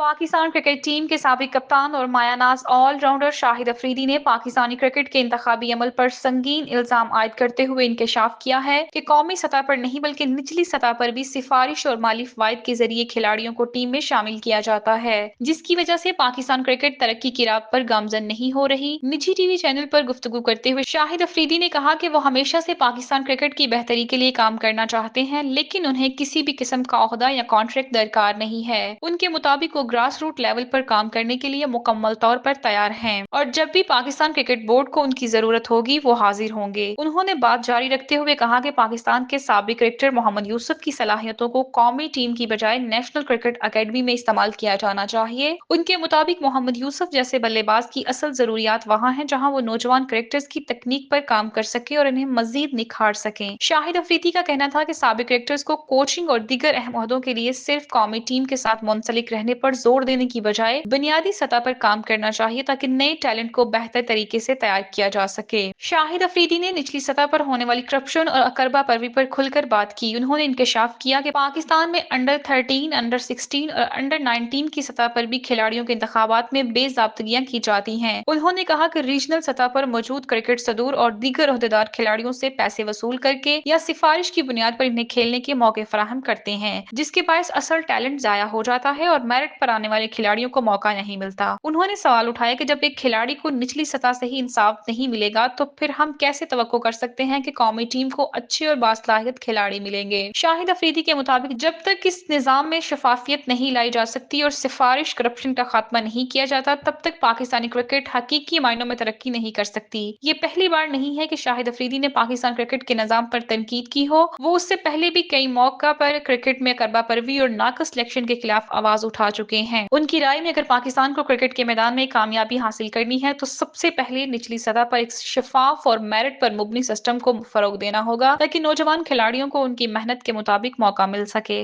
Pakistan cricket team के साबिक कप्तान और मायानाज ऑलराउंडर शाहिद अफरीदी ने पाकिस्तानी क्रिकेट के इंतखाबी अमल पर संगीन इल्जाम आयद करते हुए इंकशाफ किया है कि कौमी सतह पर नहीं बल्कि निचली सतह पर भी सिफारिश और माली फवायद के जरिए खिलाड़ियों को टीम में शामिल किया जाता है, जिसकी वजह से पाकिस्तान क्रिकेट तरक्की की राह पर गामजन नहीं हो रही। निजी टीवी चैनल पर गुफ्तगू करते हुए शाहिद अफरीदी ने कहा कि वो हमेशा से पाकिस्तान क्रिकेट की बेहतरी के लिए काम करना चाहते हैं, लेकिन उन्हें किसी भी किस्म का ओहदा या कॉन्ट्रैक्ट दरकार नहीं है। उनके मुताबिक वो ग्रास रूट लेवल पर काम करने के लिए मुकम्मल तौर पर तैयार हैं और जब भी पाकिस्तान क्रिकेट बोर्ड को उनकी जरूरत होगी वो हाजिर होंगे। उन्होंने बात जारी रखते हुए कहा कि पाकिस्तान के साबिक क्रिकेटर मोहम्मद यूसुफ की सलाहियतों को कौमी टीम की बजाय नेशनल क्रिकेट अकेडमी में इस्तेमाल किया जाना चाहिए। उनके मुताबिक मोहम्मद यूसुफ जैसे बल्लेबाज की असल जरूरियात वहाँ हैं जहाँ वो नौजवान क्रिकेटर्स की तकनीक पर काम कर सके और इन्हें मजीद निखार सकें। शाहिद अफरीदी का कहना था कि साबिक क्रिकेटर्स को कोचिंग और दीगर अहम ओहदों के लिए सिर्फ कौमी टीम के साथ मुंसलिक रहने पर जोर देने की बजाय बुनियादी सतह पर काम करना चाहिए ताकि नए टैलेंट को बेहतर तरीके से तैयार किया जा सके। शाहिद अफरीदी ने निचली सतह पर होने वाली करप्शन और अकरबा परवी पर खुलकर बात की। उन्होंने इंकशाफ किया कि पाकिस्तान में अंडर 13, अंडर 16 और अंडर 19 की सतह पर भी खिलाड़ियों के इंतखाबात में बेजाब्तगियां की जाती हैं। उन्होंने कहा कि रीजनल सतह पर मौजूद क्रिकेट सदूर और दीगर ओहदेदार खिलाड़ियों से पैसे वसूल करके या सिफारिश की बुनियाद पर इन्हें खेलने के मौके फराहम करते हैं, जिसके बायस असल टैलेंट जाया हो जाता है और मेरिट पर आने वाले खिलाड़ियों को मौका नहीं मिलता। उन्होंने सवाल उठाया कि जब एक खिलाड़ी को निचली सतह से ही इंसाफ नहीं मिलेगा तो फिर हम कैसे तवक्को कर सकते हैं कि कौमी टीम को अच्छे और बासलाहियत खिलाड़ी मिलेंगे। शाहिद अफरीदी के मुताबिक जब तक इस निजाम में शफाफियत नहीं लाई जा सकती और सिफारिश करप्शन का खात्मा नहीं किया जाता तब तक पाकिस्तानी क्रिकेट हकीकी मायनों में तरक्की नहीं कर सकती। ये पहली बार नहीं है कि शाहिद अफरीदी ने पाकिस्तान क्रिकेट के निजाम पर तनकीद की हो। वो उससे पहले भी कई मौका पर क्रिकेट में करबा परवी और नाकस सिलेक्शन के खिलाफ आवाज उठा चुके हैं। उनकी राय में अगर पाकिस्तान को क्रिकेट के मैदान में कामयाबी हासिल करनी है तो सबसे पहले निचली सतह पर एक शफाफ और मेरिट पर मुबनी सिस्टम को फरोग देना होगा ताकि नौजवान खिलाड़ियों को उनकी मेहनत के मुताबिक मौका मिल सके।